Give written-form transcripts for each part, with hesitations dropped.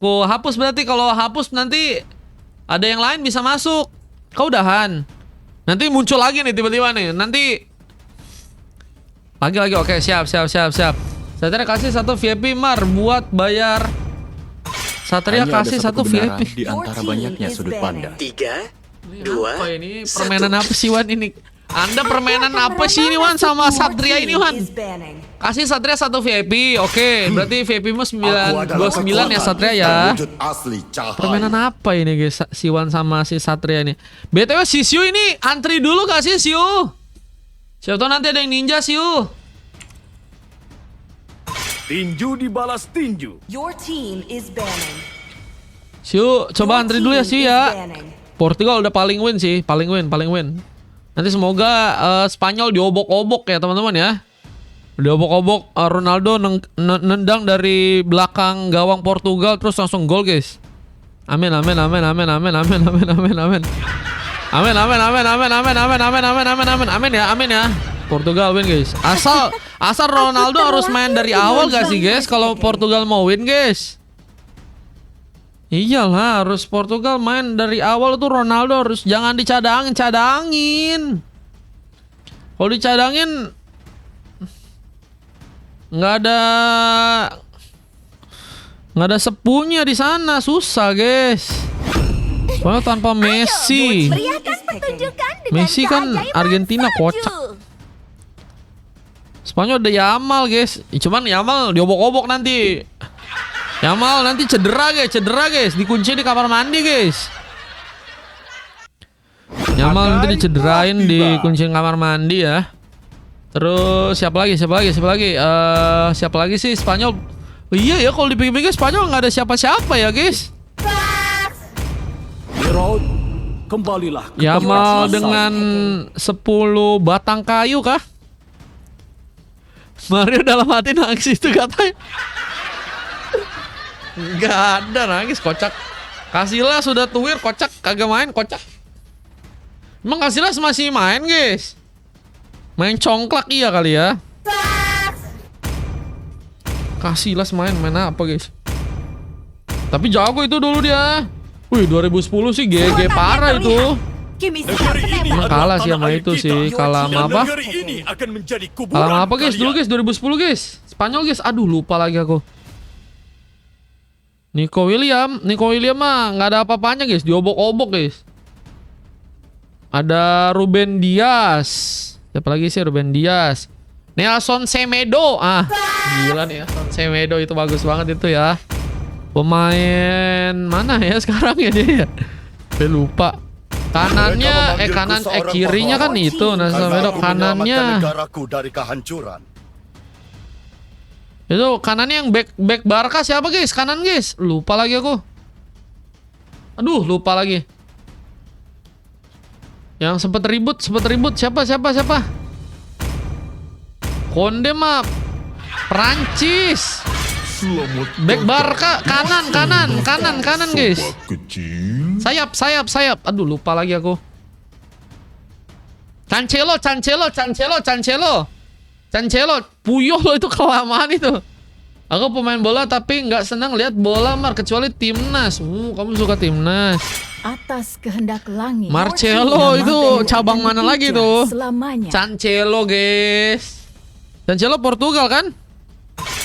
Ku hapus berarti, kalau hapus nanti ada yang lain bisa masuk. Kau udahan. Nanti muncul lagi nih tiba-tiba nih. Nanti lagi. Oke, siap. Satria kasih satu VIP Mar buat bayar. Satria Hanya ada kasih satu kebenaran VIP. di antara banyaknya sudut pandang. 3, Ini 2, apa ini? Permainan apa sih Wan ini? Anda permainan apa sih ini Wan sama Satria ini Wan? Kasih Satria satu VIP. Oke, berarti VIP-mu 29 ya Satria ya. Permainan apa ini guys? Si Wan sama si Satria ini. BTW si Siu ini antri dulu gak sih Siu? Siapa tahu nanti ada yang ninja Siu. Tinju dibalas tinju. Your team is banning. Siu, coba antri dulu ya Siu ya. Portugal udah paling win sih, paling win. Nanti semoga Spanyol diobok-obok ya teman-teman ya. Diobok-obok Ronaldo nendang dari belakang gawang Portugal terus langsung gol guys. Amin. Amin ya. Portugal win guys. Asal Ronaldo harus main dari awal gak sih guys kalau Portugal mau win guys? Iyalah, harus Portugal main dari awal tuh Ronaldo harus, jangan cadangin. Kalau dicadangin nggak ada sepunya di sana, susah guys. Soalnya tanpa Messi. Messi kan Argentina kocak. Spanyol ada Yamal guys. Cuman Yamal diobok-obok nanti. Yamal nanti cedera guys, dikunci di kamar mandi guys. Yamal nanti dicederain, dikunci di kamar mandi ya. Terus siapa lagi? Siapa lagi sih Spanyol? Oh, iya ya, kalau dipikir-pikir Spanyol nggak ada siapa-siapa ya guys. Giroud, kembalilah ke Yamal tempat dengan 10 batang kayu kah? Mario dalam hati nangis itu katanya. Gak ada nangis, kocak. Casillas sudah tuir, kocak, kagak main, kocak. Emang Casillas masih main guys? Main congklak iya kali ya. Casillas main apa guys? Tapi jago itu dulu dia. Wih 2010 sih GG parah itu. Emang kalah sih sama itu sih. Kalah sama apa? Kalah sama apa guys dulu guys 2010 guys. Spanyol guys. Aduh lupa lagi aku. Nico William mah nggak ada apa-apanya guys, diobok-obok guys. Ada Ruben Dias, siapa lagi sih Ruben Dias? Nelson Semedo, gila Nelson Semedo itu bagus banget itu ya. Pemain mana ya sekarang ya dia? Saya lupa. Kanannya, kirinya kan itu Nelson Semedo, kanannya. Itu kanannya yang back Barca siapa guys? Kanan guys. Lupa lagi aku. Aduh, lupa lagi. Yang sempet ribut siapa? Konde mah Prancis. Back Barca kanan guys. Sayap. Aduh, lupa lagi aku. Cancelo. Puyol itu kelamaan itu. Aku pemain bola tapi nggak senang lihat bola Mar, kecuali timnas. Kamu suka timnas. Atas kehendak langit. Marcelo itu cabang mana lagi tuh? Selamanya. Cancelo guys. Cancelo Portugal kan?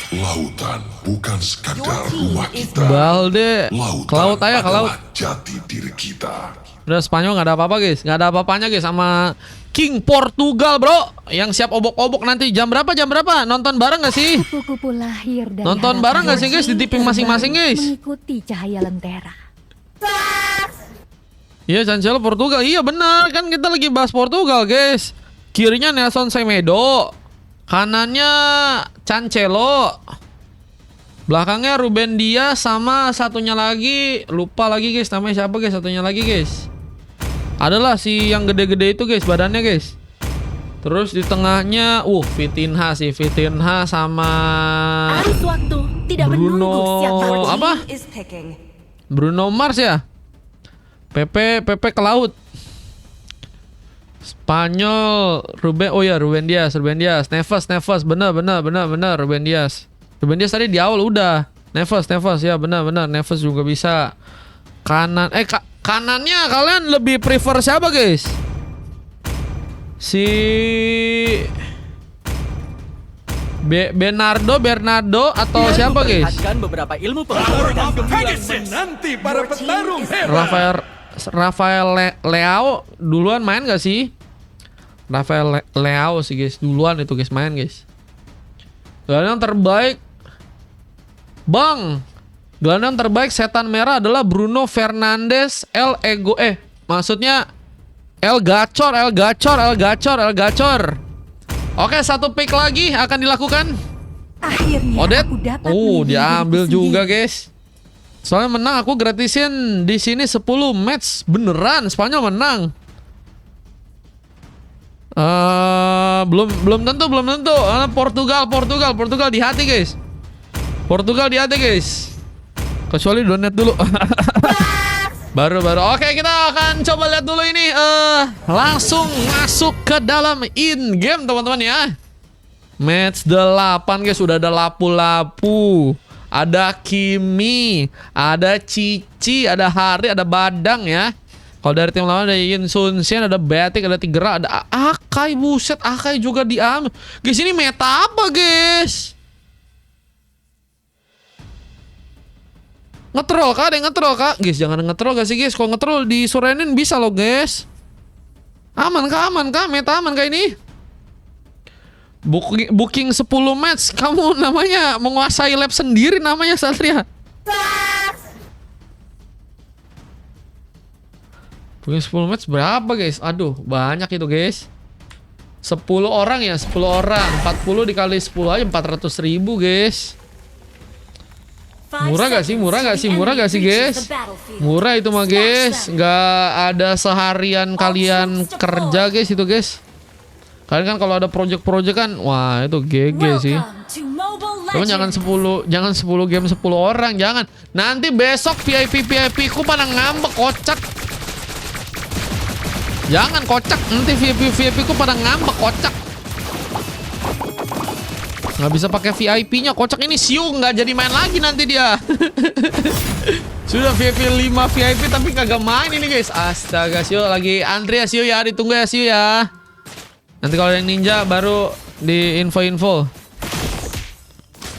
Lautan bukan sekadar rumah kita. Balde. Ke laut aja, ke laut. Jati diri kita. Udah Spanyol nggak ada apa-apa guys, nggak ada apa-apanya guys sama King Portugal bro, yang siap obok-obok nanti jam berapa? Nonton bareng nggak sih? Kupu-kupu lahir dari Nonton bareng nggak sih guys di TV masing-masing guys? Mengikuti cahaya lentera. Iya Cancelo Portugal, iya benar kan kita lagi bahas Portugal guys. Kirinya Nelson Semedo, kanannya Cancelo, belakangnya Ruben Dias sama satunya lagi lupa lagi guys namanya siapa guys satunya lagi guys. Adalah si yang gede-gede itu guys badannya guys. Terus di tengahnya Vitinha sama Arus waktu tidak Bruno menunggu siapa apa? Bruno Mars ya. Pepe ke laut. Spanyol Ruben Dias. Neves bener Ruben Dias. Ruben Dias tadi di awal udah. Neves ya benar Neves juga bisa. Kanan kanannya kalian lebih prefer siapa guys? Si Bernardo atau siapa guys? Beberapa ilmu pengetahuan Menanti para petarung Rafael Leao duluan main gak sih? Rafael Leao sih guys, duluan itu guys main guys. Gelandang terbaik Bang, gelandang terbaik setan merah adalah Bruno Fernandes maksudnya El Gacor. Oke, satu pick lagi akan dilakukan. Akhirnya Odet. aku dapat Diambil menghibur juga sendiri. guys. Soalnya menang aku gratisin di sini 10 match beneran Spanyol menang. Belum tentu. Portugal di hati guys. Kecuali donet dulu. baru. Oke, kita akan coba lihat dulu ini. Langsung masuk ke dalam in game teman-teman ya. Match 8 guys, sudah ada lapu-lapu. Ada Kimi, ada Cici, ada Hari, ada Badang ya. Kalau dari tim lawan ada Yin Sun Sien, ada Batik, ada Tigra, ada Akai. Buset, Akai juga diambil. Guys, ini meta apa guys? Ngetrol kah? Ada yang ngetrol kah? Guys, jangan ngetrol gak sih guys? Kalau ngetrol disurenin bisa loh guys. Aman kah? Meta aman kah ini? Booking 10 match. Kamu namanya menguasai lab sendiri namanya Satria. Booking 10 match berapa guys? Aduh, banyak itu guys. 10 orang ya, 10 orang. 40 dikali 10 aja 400.000 guys. Murah gak sih guys? Murah itu mah guys. Nggak ada seharian kalian kerja guys itu guys. Kalian kan kalau ada project kan, wah itu GG sih. Cuman jangan 10 game 10 orang, jangan. Nanti besok VIP ku pada ngambek kocak. Jangan kocak, nanti VIP ku pada ngambek kocak. Nggak bisa pakai VIP-nya, kocak ini Siu nggak jadi main lagi nanti dia. Sudah VIP 5 VIP tapi kagak main ini guys. Astaga, Siu lagi antri ya Siu ya, ditunggu ya Siu ya. Nanti kalau yang ninja baru di info-info.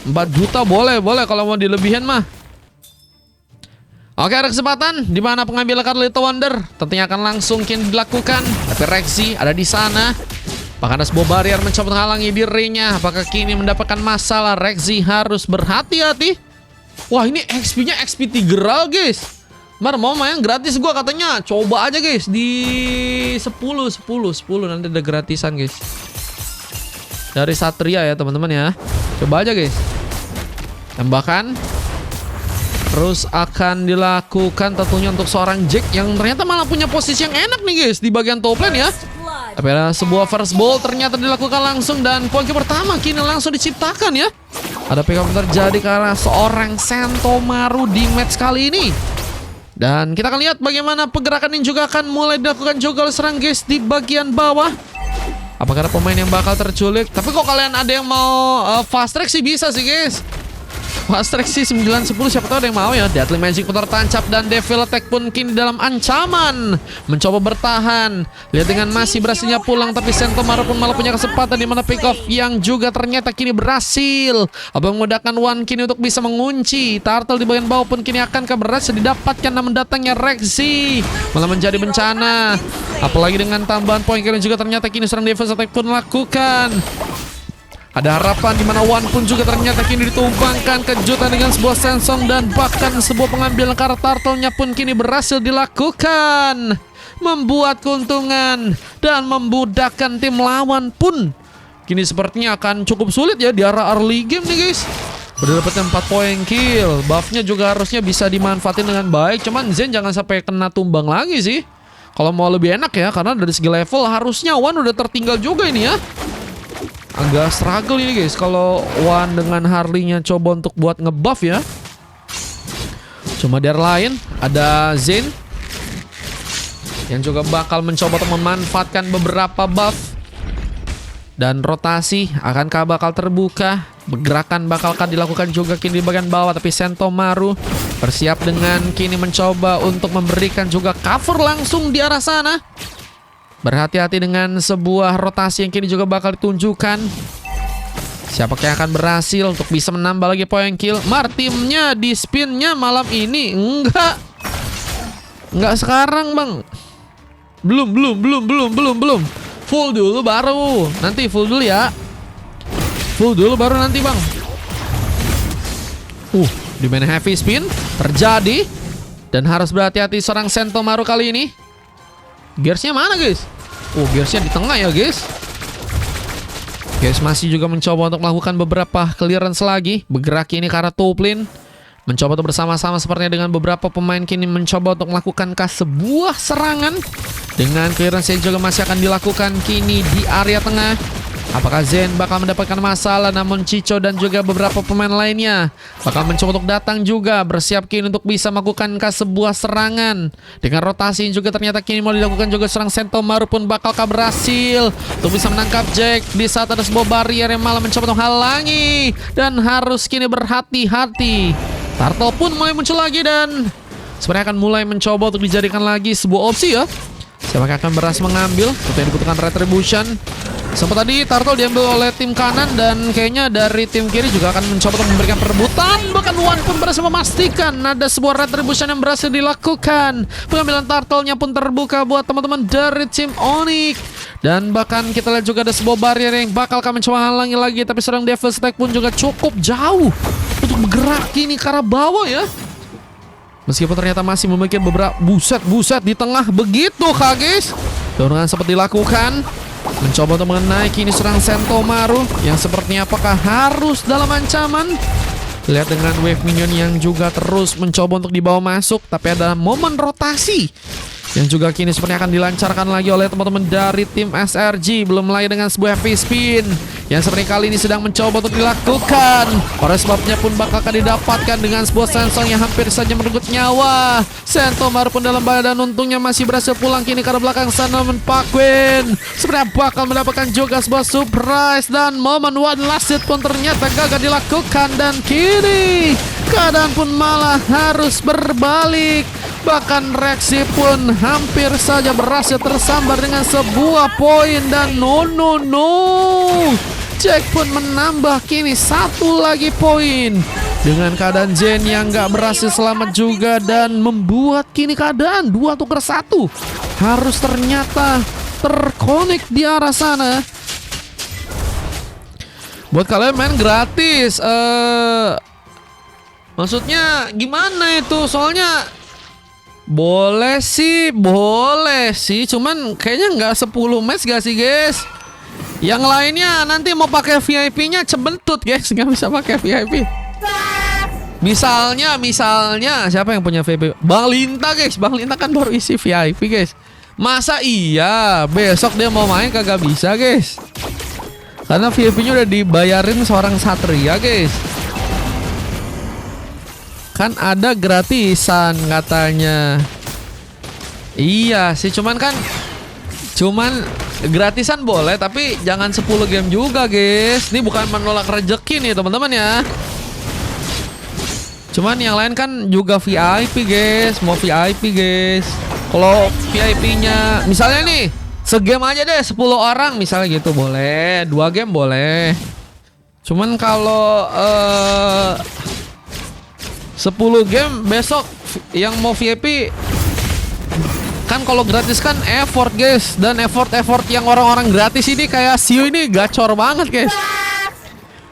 4 juta boleh kalau mau dilebihin mah. Oke, ada kesempatan di mana pengambilan kartu Little Wonder tentunya akan langsung dilakukan. Tapi Rexy ada di sana. Bahkan ada sebuah barrier mencoba menghalangi dirinya. Apakah kini mendapatkan masalah? Rexy harus berhati-hati. Wah, ini XP-nya XP Tigreal guys. Mau main gratis gua katanya. Coba aja guys di 10 nanti ada gratisan guys. Dari Satria ya teman-teman ya. Coba aja guys. Tembakan. Terus akan dilakukan tentunya untuk seorang Jack yang ternyata malah punya posisi yang enak nih guys di bagian top lane ya. Tapi ada sebuah first ball ternyata dilakukan langsung dan poin pertama kini langsung diciptakan ya. Ada pick up terjadi karena seorang Sentomaru di match kali ini. Dan kita akan lihat bagaimana pergerakan ini juga akan mulai dilakukan juga oleh serang guys di bagian bawah. Apakah ada pemain yang bakal terculik? Tapi kok kalian ada yang mau fast track sih bisa sih guys. Fast track sih 9-10 siapa tahu ada yang mau ya. Deadly Magic putar tancap dan Devil Attack pun kini dalam ancaman mencoba bertahan. Lihat dengan masih berhasilnya pulang tapi Sentomaru pun malah punya kesempatan di mana pick off yang juga ternyata kini berhasil. Abang menggunakan one kini untuk bisa mengunci. Turtle di bagian bawah pun kini akan berhasil didapatkan namun datangnya Rexy malah menjadi bencana. Apalagi dengan tambahan poin kalian juga ternyata kini serang Devil Attack pun lakukan. Ada harapan di mana One pun juga ternyata kini ditumbangkan. Kejutan dengan sebuah sensong dan bahkan sebuah pengambilan kartu turtle-nya pun kini berhasil dilakukan. Membuat keuntungan dan membudakkan tim lawan pun kini sepertinya akan cukup sulit ya di arah early game nih guys. Udah dapetnya 4 poin kill. Buffnya juga harusnya bisa dimanfaatin dengan baik. Cuman Zen jangan sampai kena tumbang lagi sih. Kalau mau lebih enak ya, karena dari segi level harusnya One udah tertinggal juga ini ya. Agak struggle ini guys kalau One dengan Harley-nya coba untuk buat ngebuff ya. Cuma dari lain ada Zen yang juga bakal mencoba untuk memanfaatkan beberapa buff. Dan rotasi akankah bakal terbuka? Gerakan bakalkan dilakukan juga kini di bagian bawah, tapi Sentomaru bersiap dengan kini mencoba untuk memberikan juga cover langsung di arah sana. Berhati-hati dengan sebuah rotasi yang kini juga bakal ditunjukkan. Siapakah yang akan berhasil untuk bisa menambah lagi poin kill? Martimnya di spinnya malam ini enggak sekarang bang. Belum. Full dulu baru. Nanti full dulu ya. Full dulu baru nanti bang. Di main heavy spin terjadi. Dan harus berhati-hati seorang Sentomaru kali ini. Gearsnya mana guys? Gearsnya di tengah ya guys. Guys masih juga mencoba untuk melakukan beberapa clearance lagi. Bergerak ini ke arah top lane. Mencoba untuk bersama-sama sepertinya dengan beberapa pemain kini mencoba untuk melakukan sebuah serangan. Dengan clearance yang juga masih akan dilakukan kini di area tengah. Apakah Zen bakal mendapatkan masalah, namun Cico dan juga beberapa pemain lainnya bakal mencoba untuk datang juga, bersiap kini untuk bisa melakukan sebuah serangan. Dengan rotasi yang juga ternyata kini mau dilakukan juga, serang Sentomaru pun bakalkah berhasil untuk bisa menangkap Jack di saat ada sebuah barrier yang malah mencoba untuk halangi. Dan harus kini berhati-hati. Turtle pun mulai muncul lagi dan sebenarnya akan mulai mencoba untuk dijadikan lagi sebuah opsi ya. Siapakah akan berhasil mengambil? Seperti yang dibutuhkan Retribution. Sempat tadi Turtle diambil oleh tim kanan dan kayaknya dari tim kiri juga akan mencoba untuk memberikan perebutan. Bahkan One pun berhasil memastikan ada sebuah Retribution yang berhasil dilakukan. Pengambilan Turtle-nya pun terbuka buat teman-teman dari tim Onyx. Dan bahkan kita lihat juga ada sebuah barrier yang bakal kami mencoba halangi lagi. Tapi serang Devil's Stack pun juga cukup jauh untuk bergerak ini ke arah bawah ya. Meskipun ternyata masih memiliki beberapa buset di tengah begitu kah guys. Dorongan sempat dilakukan. Mencoba untuk mengenai kini serang Sentomaru yang sepertinya apakah harus dalam ancaman. Lihat dengan wave minion yang juga terus mencoba untuk dibawa masuk. Tapi ada momen rotasi yang juga kini sepertinya akan dilancarkan lagi oleh teman-teman dari tim SRG. Belum lagi dengan sebuah heavy spin yang seperti kali ini sedang mencoba untuk dilakukan. Oleh sebabnya pun bakal akan didapatkan dengan sebuah sensor yang hampir saja merenggut nyawa. Sentomaru pun dalam bahaya dan untungnya masih berhasil pulang kini ke arah belakang sana. Namun Pakwin sebenarnya bakal mendapatkan juga sebuah surprise. Dan momen one last hit pun ternyata gagal dilakukan. Dan kini keadaan pun malah harus berbalik. Bahkan reaksi pun hampir saja berhasil tersambar dengan sebuah poin. Dan no Jack pun menambah kini satu lagi poin. Dengan keadaan Zen yang gak berhasil selamat juga. Dan membuat kini keadaan 2-1 harus ternyata terkonek di arah sana. Buat kalian main gratis, maksudnya gimana itu? Soalnya boleh sih, cuman kayaknya nggak 10 match gak sih guys? Yang lainnya nanti mau pakai VIP-nya cebentut guys, nggak bisa pakai VIP. Misalnya siapa yang punya VIP? Bang Linta guys, Bang Linta kan baru isi VIP guys. Masa iya besok dia mau main kagak bisa guys? Karena VIP-nya udah dibayarin seorang Satria guys. Kan ada gratisan katanya. Iya sih, cuman gratisan boleh, tapi jangan 10 game juga guys. Ini bukan menolak rezeki nih teman-teman ya. Cuman yang lain kan juga VIP guys. Mau VIP guys. Kalau VIP-nya misalnya nih segame aja deh 10 orang misalnya gitu boleh. 2 game boleh. Cuman kalau 10 game besok yang mau VIP kan, kalau gratis kan effort guys. Dan effort yang orang-orang gratis ini kayak Sio ini gacor banget guys.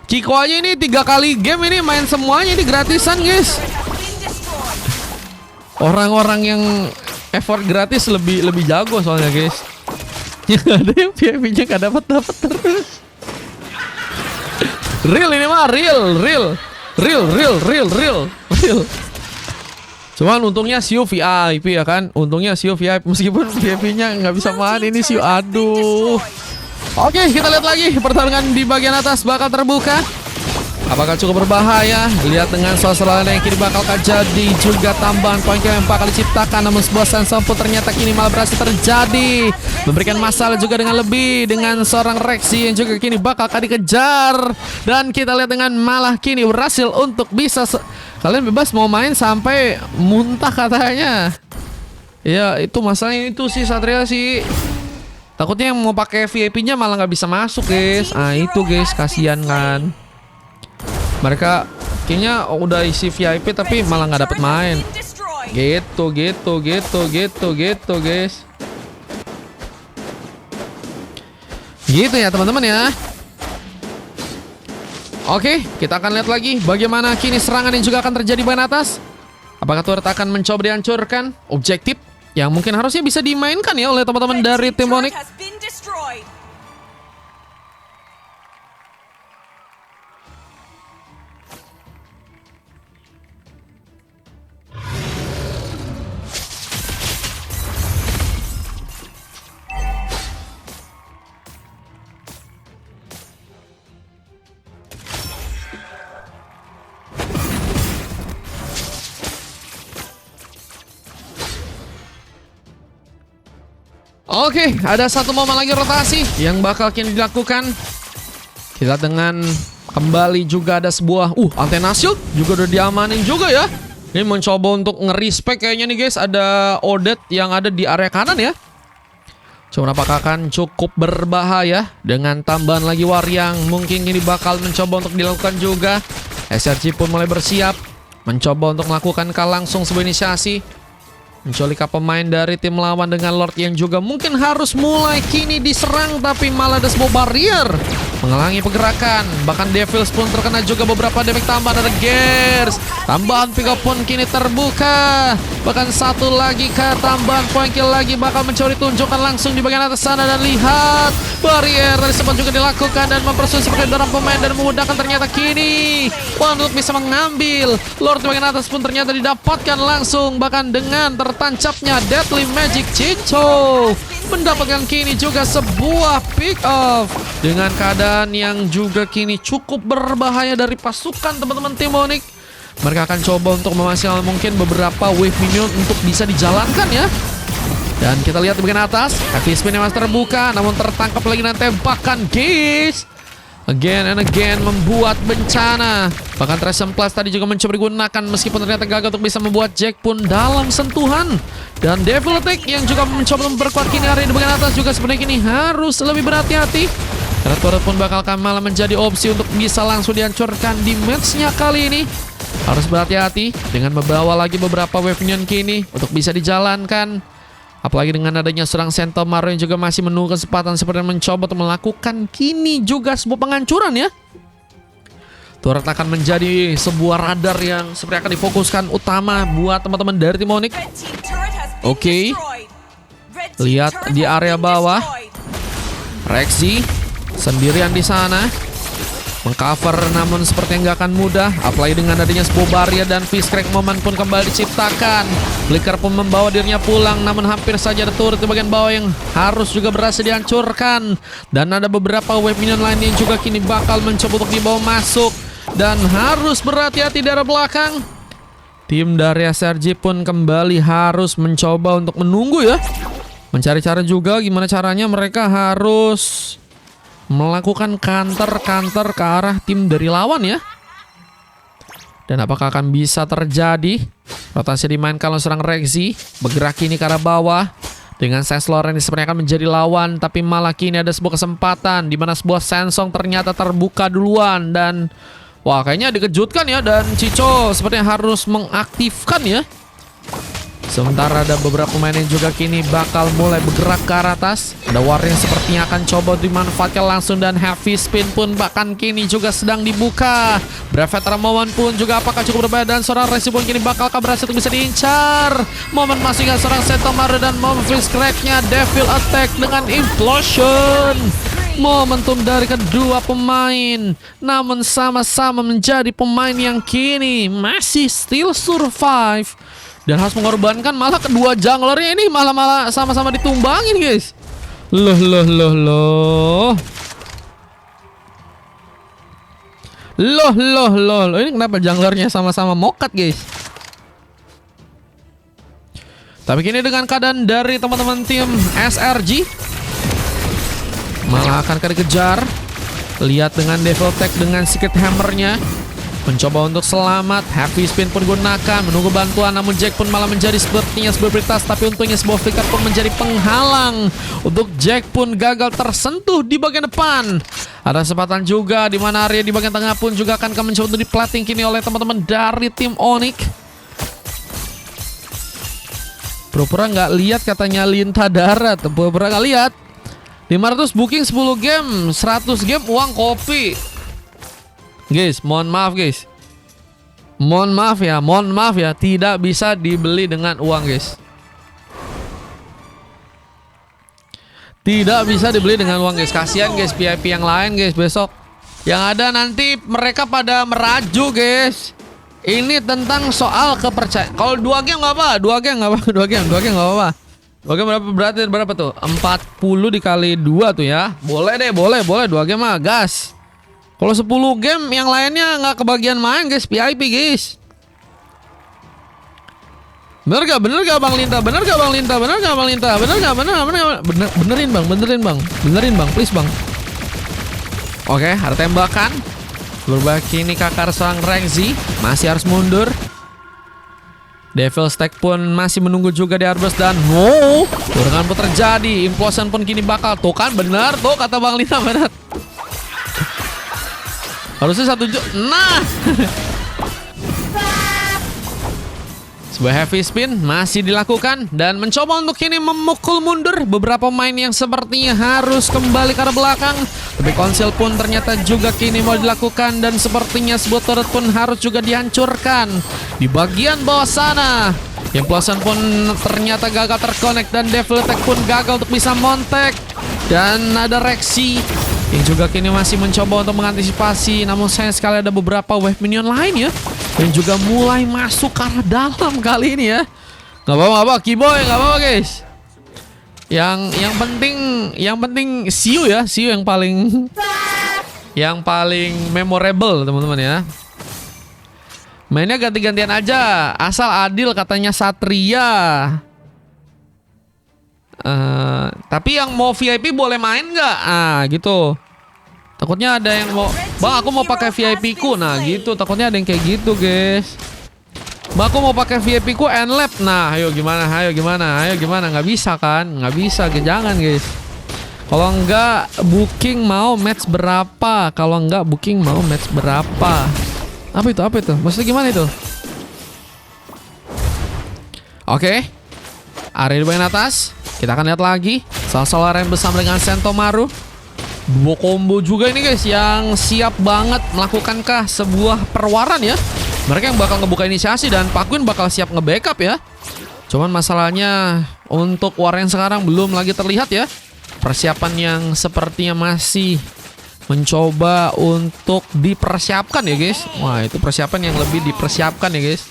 Ciko aja ini 3 kali game ini main semuanya ini gratisan guys. Orang-orang yang effort gratis lebih jago soalnya guys. Yang ada yang VIP-nya gak dapat terus. Real ini mah real. Cuman untungnya Sio VIP ya kan. Untungnya Sio VIP. Meskipun VIP-nya nggak bisa main ini Sio. Aduh. Oke, kita lihat lagi pertarungan di bagian atas bakal terbuka. Apakah cukup berbahaya? Lihat dengan suasana yang kini bakal terjadi. Juga tambahan poin kill yang bakal diciptakan. Namun sebuah sensor pun ternyata kini malah berhasil terjadi, memberikan masalah juga dengan lebih. Dengan seorang Rexy yang juga kini bakal dikejar. Dan kita lihat dengan malah kini berhasil untuk bisa kalian bebas mau main sampai muntah katanya. Ya itu masalahnya itu sih Satria sih. Takutnya yang mau pakai VIP-nya malah nggak bisa masuk guys. Ah itu guys, kasihan kan. Mereka kayaknya udah isi VIP tapi malah nggak dapet main. Gitu guys. Gitu ya teman-teman ya. Oke, kita akan lihat lagi bagaimana kini serangan yang juga akan terjadi bagian atas. Apakah turret akan mencoba dihancurkan? Objektif yang mungkin harusnya bisa dimainkan ya oleh teman-teman dari tim Onyx. Oke, ada satu momen lagi rotasi yang bakal kini dilakukan. Kita dengan kembali juga ada sebuah antena shield juga udah diamanin juga ya. Ini mencoba untuk nge-respect kayaknya nih guys. Ada Odette yang ada di area kanan ya. Cuma apakah akan cukup berbahaya dengan tambahan lagi war yang mungkin ini bakal mencoba untuk dilakukan juga. SRG pun mulai bersiap mencoba untuk melakukan langsung sebuah inisiasi. Mencolika pemain dari tim lawan dengan Lord yang juga mungkin harus mulai kini diserang. Tapi malah ada sebuah barrier menghalangi pergerakan. Bahkan Devils pun terkena juga beberapa damage tambahan. Ada Gears. Tambahan pick up pun kini terbuka. Bahkan satu lagi tambahan poin kill lagi bakal mencuri tunjukkan langsung di bagian atas sana. Dan lihat barrier tadi sempat juga dilakukan dan mempersulit sebagai dorong pemain dan memudahkan ternyata kini untuk bisa mengambil Lord di bagian atas pun ternyata didapatkan langsung. Bahkan dengan tertancapnya Deadly Magic Chicho mendapatkan kini juga sebuah pick off dengan keadaan yang juga kini cukup berbahaya dari pasukan teman-teman tim Onyx. Mereka akan coba untuk memaksimalkan mungkin beberapa wave minion untuk bisa dijalankan ya. Dan kita lihat di bagian atas, heavy spin yang masih terbuka namun tertangkap lagi dan tembakan guys. Again and again membuat bencana. Bahkan Tresem Plus tadi juga mencoba digunakan meskipun ternyata gagal untuk bisa membuat Jack pun dalam sentuhan. Dan Devil Attack yang juga mencoba memperkuat kini area di bagian atas juga sebenarnya kini harus lebih berhati-hati. Karena turret pun bakal malah menjadi opsi untuk bisa langsung dihancurkan di matchnya kali ini. Harus berhati-hati dengan membawa lagi beberapa wave minion kini untuk bisa dijalankan. Apalagi dengan adanya serang Sentomaru yang juga masih menunggu kesempatan seperti mencoba untuk melakukan kini juga sebuah penghancuran ya. Turret akan menjadi sebuah radar yang seperti akan difokuskan utama buat teman-teman dari tim Onyx. Oke. Lihat di area bawah. Rexy sendirian di sana. Mengcover namun seperti nggak akan mudah. Apalagi dengan adanya sebuah barrier dan fish crack momen pun kembali diciptakan. Flicker pun membawa dirinya pulang namun hampir saja ada turret di bagian bawah yang harus juga berhasil dihancurkan. Dan ada beberapa wave minion lain yang juga kini bakal mencoba untuk dibawa masuk. Dan harus berhati-hati dari belakang. Tim dari SRG pun kembali harus mencoba untuk menunggu ya. Mencari cara juga gimana caranya mereka harus melakukan counter ke arah tim dari lawan ya. Dan apakah akan bisa terjadi? Rotasi dimainkan oleh seorang Rexy. Bergerak kini ke arah bawah. Dengan Senslor yang sebenarnya akan menjadi lawan. Tapi malah kini ada sebuah kesempatan di mana sebuah Sensong ternyata terbuka duluan. Dan wah kayaknya dikejutkan ya. Dan Chicho sepertinya harus mengaktifkan ya. Sementara ada beberapa pemain yang juga kini bakal mulai bergerak ke arah atas. Ada war yang sepertinya akan coba dimanfaatkan langsung. Dan heavy spin pun bahkan kini juga sedang dibuka. Brevet Momen pun juga apakah cukup berbahaya. Dan seorang Rexy pun kini bakal berhasil untuk bisa diincar. Momen masih ingat seorang Sentomaru dan momen fish cracknya Devil Attack dengan implosion. Momentum dari kedua pemain namun sama-sama menjadi pemain yang kini masih still survive. Dan harus mengorbankan malah kedua junglernya ini malah sama-sama ditumbangin guys. Loh. Loh. Ini kenapa junglernya sama-sama mokat, guys? Tapi kini dengan keadaan dari teman-teman tim SRG malah akan dikejar. Lihat dengan Devil Tech dengan Secret Hammernya, mencoba untuk selamat. Heavy Spin pun gunakan, menunggu bantuan, namun Jack pun malah menjadi sepertinya sebuah prioritas. Tapi untungnya sebuah flicker pun menjadi penghalang untuk Jack pun gagal tersentuh di bagian depan. Ada kesempatan juga di mana area di bagian tengah pun juga akan mencoba untuk diplating kini oleh teman-teman dari tim Onyx. Pura-pura nggak lihat katanya lintah darat. Pura-pura nggak lihat. 500 booking 10 game, 100 game uang kopi. Guys, mohon maaf guys. Mohon maaf ya, tidak bisa dibeli dengan uang, guys. Tidak bisa dibeli dengan uang, guys. Kasihan guys VIP yang lain, guys, besok. Yang ada nanti mereka pada meraju, guys. Ini tentang soal kepercayaan. Kalau 2 game nggak apa, 2 game nggak apa, 2 game nggak apa. 2 game berapa tuh? 40 dikali 2 tuh ya. Boleh deh, boleh 2 game mah gas. Kalau 10 game yang lainnya nggak kebagian main, guys, VIP, guys. Bener gak Bang Linta? Benerin bang, please bang. Oke, ada tembakan. Berbagi ini kakar serang Rexy. Masih harus mundur. Devil Stack pun masih menunggu juga di Arbus. Dan dorongan pun terjadi. Implosion pun kini bakal. Tuh kan benar tuh kata Bang Lina, benar. Harusnya 1 juta. Nah. Sebuah heavy spin masih dilakukan dan mencoba untuk kini memukul mundur beberapa pemain yang sepertinya harus kembali ke arah belakang. Tapi konsil pun ternyata juga kini mau dilakukan dan sepertinya sebuah turret pun harus juga dihancurkan di bagian bawah sana. Implosion pun ternyata gagal terkonek dan Devil Attack pun gagal untuk bisa montek. Dan ada Rexy yang juga kini masih mencoba untuk mengantisipasi. Namun sayang sekali ada beberapa wave minion lain ya, yang juga mulai masuk ke arah dalam kali ini ya. Gak apa-apa, Kiboy, gak apa-apa guys. Yang penting Siu ya, Siu yang paling memorable teman-teman ya. Mainnya ganti-gantian aja, asal adil katanya Satria. Tapi yang mau VIP boleh main nggak? Gitu. Takutnya ada yang mau, bang aku mau pakai VIP ku. Nah gitu, takutnya ada yang kayak gitu guys. Bang aku mau pakai VIP ku N-Lab. Nah ayo gimana? Nggak bisa kan? Nggak bisa, jangan guys. Kalau enggak booking mau match berapa? Kalau enggak booking mau match berapa? Apa itu? Maksudnya gimana itu? Oke. Area di bagian atas. Kita akan lihat lagi Solar yang bersama dengan Sentomaru. 2 combo juga ini guys, yang siap banget melakukankah sebuah perwaran ya. Mereka yang bakal ngebuka inisiasi dan Pakwin bakal siap nge-backup ya. Cuman masalahnya untuk war yang sekarang belum lagi terlihat ya. Persiapan yang sepertinya masih mencoba untuk dipersiapkan ya guys. Wah itu persiapan yang lebih dipersiapkan ya guys.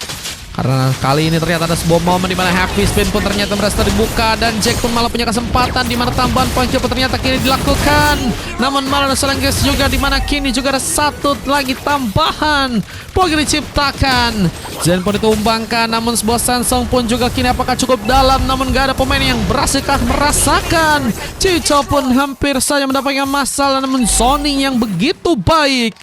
Karena kali ini ternyata ada sebuah momen di mana heavy spin pun ternyata berhasil dibuka dan Jack pun malah punya kesempatan di mana tambahan poin kill pun ternyata kini dilakukan. Namun malah ada selang guys juga di mana kini juga ada satu lagi tambahan poin diciptakan. Zen pun ditumbangkan, namun sebuah Sansong pun juga kini apakah cukup dalam, namun gak ada pemain yang berhasilkah merasakan. Cico pun hampir saja mendapatkan masalah, namun Sony yang begitu baik.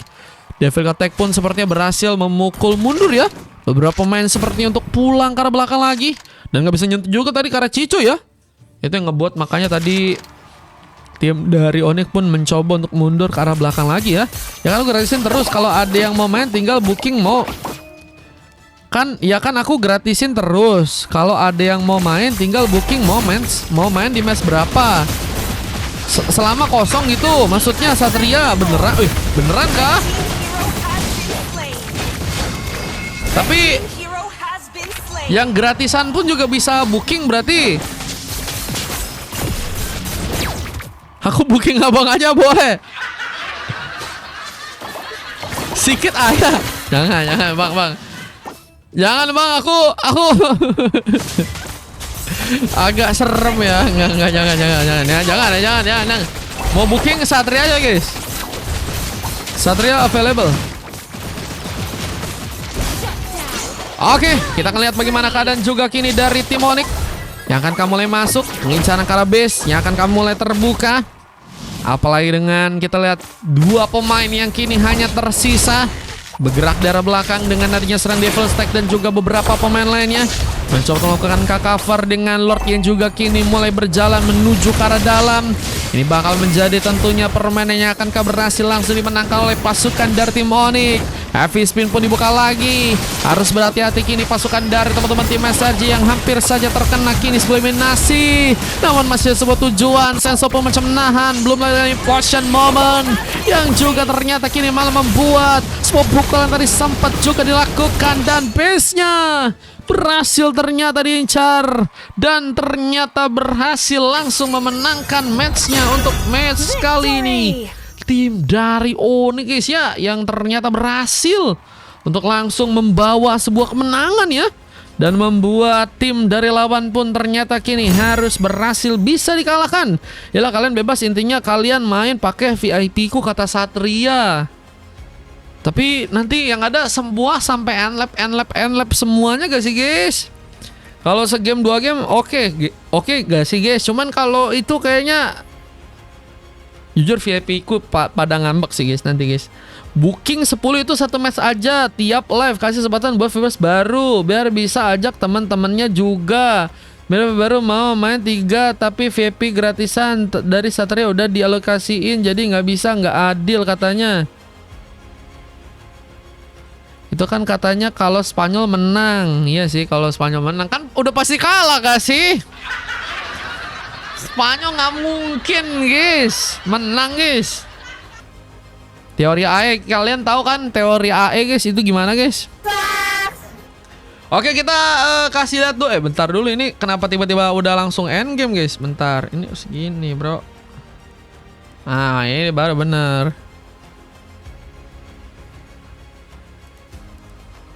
Devil Attack pun sepertinya berhasil memukul mundur ya beberapa pemain sepertinya untuk pulang ke arah belakang lagi. Dan gak bisa nyentuh juga tadi ke arah Cico ya. Itu yang ngebuat makanya tadi tim dari Onyx pun mencoba untuk mundur ke arah belakang lagi ya. Ya kan aku gratisin terus, kalau ada yang mau main tinggal booking mau. Kan aku gratisin terus. Kalau ada yang mau main tinggal booking mau main di match berapa. Selama kosong gitu. Maksudnya Satria beneran. Beneran kah? Tapi yang gratisan pun juga bisa booking berarti. Aku booking abang aja boleh. Sikit aja. Jangan bang. Jangan bang, aku agak serem ya. Enggak, jangan. Mau booking Satria aja guys. Satria available. Oke, kita akan lihat bagaimana keadaan juga kini dari tim Onyx yang akan kamu mulai masuk, mengincar arah base, yang akan kamu mulai terbuka. Apalagi dengan kita lihat dua pemain yang kini hanya tersisa bergerak dari belakang dengan adanya serang Devil Stack dan juga beberapa pemain lainnya mencoba melakukan cover dengan Lord yang juga kini mulai berjalan menuju ke arah dalam. Ini bakal menjadi tentunya permainan yang akan berhasil langsung dimenangkan oleh pasukan dari tim Onyx. Heavy spin pun dibuka lagi. Harus berhati-hati kini pasukan dari teman-teman tim SRG yang hampir saja terkena kini sebuah eliminasi. Namun masih sebuah tujuan. Senso pun macam menahan. Belum lagi potion moment yang juga ternyata kini malah membuat sebuah pukulan tadi sempat juga dilakukan dan base-nya berhasil ternyata diincar dan ternyata berhasil langsung memenangkan matchnya untuk match kali ini. Tim dari Onyx guys ya yang ternyata berhasil untuk langsung membawa sebuah kemenangan ya, dan membuat tim dari lawan pun ternyata kini harus berhasil bisa dikalahkan. Yalah kalian bebas, intinya kalian main pakai VIP ku kata Satria. Tapi nanti yang ada semua sampai end lap semuanya gak sih guys? Kalau segame 2 game oke gak sih guys? Cuman kalau itu kayaknya jujur VIP ku pada ngambek sih guys nanti guys. Booking 10 itu satu match aja tiap live, kasih kesempatan buat viewers baru biar bisa ajak teman-temannya juga. Biar baru mau main 3 tapi VIP gratisan dari Satria udah dialokasiin jadi nggak bisa, nggak adil katanya. Itu kan katanya kalau Spanyol menang. Iya sih kalau Spanyol menang kan udah pasti kalah gak sih? Spanyol nggak mungkin guys menang guys. Teori AE kalian tahu kan teori AE guys itu gimana guys? Oke kita kasih lihat dulu. Bentar dulu ini kenapa tiba-tiba udah langsung end game guys? Bentar ini segini bro. Ah ini baru bener.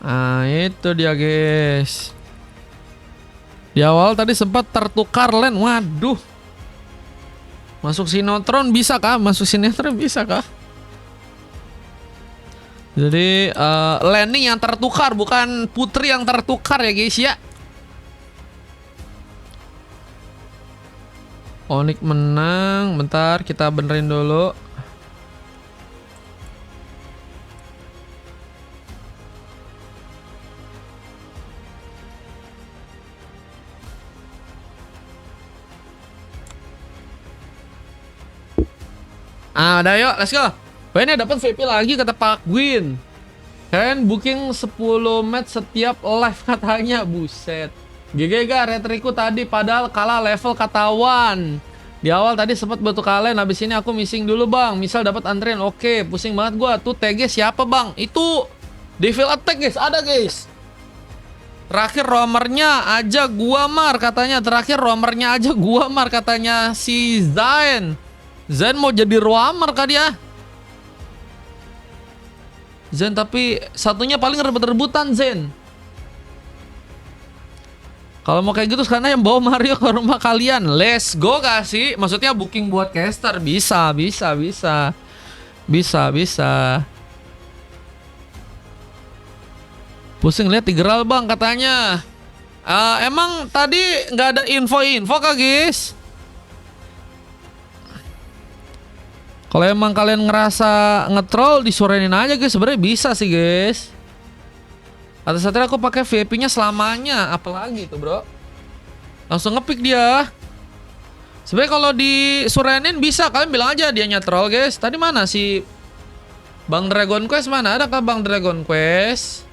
Ah itu dia guys. Di awal tadi sempat tertukar lane. Waduh. Masuk sinetron bisa kah? Masuk sinetron bisa kah? Jadi landing yang tertukar, bukan putri yang tertukar ya guys ya. Onyx menang. Bentar kita benerin dulu. Ah, udah yuk, let's go. Wah, ini dapat VP lagi kata Pak Gwin. Kalian booking 10 match setiap live katanya, buset. GG gak retriku tadi padahal kalah level katawan. Di awal tadi sempat bantu kalian, habis ini aku missing dulu bang. Misal dapat antrian, oke, pusing banget gua. Tuh TG siapa bang? Itu Devil Attack guys, ada guys. Terakhir roamernya aja gua mar katanya. Terakhir roamernya aja gua mar katanya si Zain. Zen mau jadi roamer kah dia? Zen tapi satunya paling rebut-rebutan Zen. Kalau mau kayak gitu sekarang yang bawa Mario ke rumah kalian. Let's go gak sih? Maksudnya booking buat caster bisa. Pusing lihat Tigreal bang katanya. Emang tadi nggak ada info kah guys? Kalau emang kalian ngerasa ngetroll disuruhin aja guys, sebenarnya bisa sih guys. Atas saatnya aku pakai VIP-nya selamanya, apalagi itu bro. Langsung ngepick dia. Sebenarnya kalau disurenin bisa, kalian bilang aja dia nyetrol guys. Tadi mana si Bang Dragon Quest mana? Adakah Bang Dragon Quest?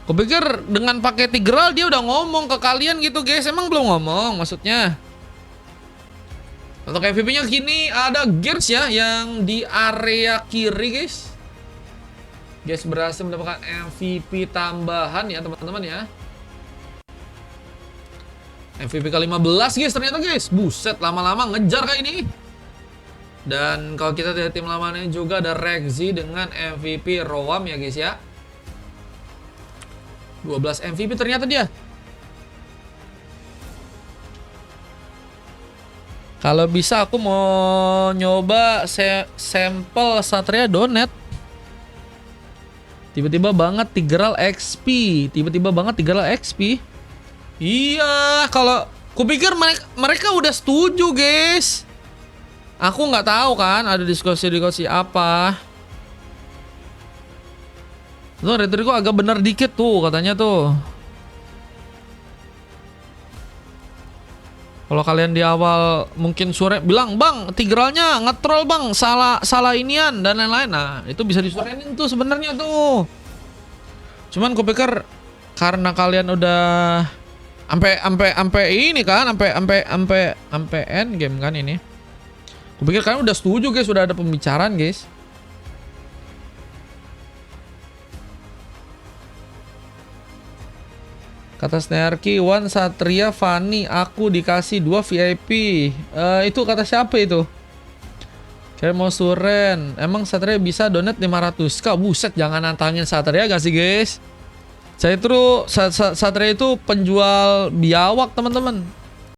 Kupikir dengan pakai Tigreal dia udah ngomong ke kalian gitu guys. Emang belum ngomong maksudnya. Untuk MVP-nya gini ada Gears ya yang di area kiri guys. Guys berhasil mendapatkan MVP tambahan ya teman-teman ya. MVP ke-15 guys ternyata guys. Buset lama-lama ngejar kayak ini. Dan kalau kita lihat tim lawannya juga ada Rexy dengan MVP Roam ya guys ya. 12 MVP ternyata dia. Kalau bisa aku mau nyoba sampel Satria Donat. Tiba-tiba banget Tigreal XP. Tiba-tiba banget Tigreal XP. Iya, kalau kupikir mereka udah setuju, guys. Aku nggak tahu kan ada diskusi-diskusi apa. Tuh, retoriko agak bener dikit tuh katanya tuh. Kalau kalian di awal mungkin sore bilang, "Bang, Tigrealnya ngetrol, Bang. Salah inian dan lain-lain." Nah, itu bisa disurenin tuh sebenarnya tuh. Cuman kupikir karena kalian udah sampai ini kan, sampai end game kan ini. Kupikir kalian udah setuju, guys, udah ada pembicaraan, guys. Kata Snarky, One Satria Fanny, aku dikasih 2 VIP. Itu kata siapa itu? Kayak mau Suren. Emang Satria bisa donate 500? Kak, buset, jangan nantangin Satria gak sih, guys? Satria itu penjual biawak, teman-teman.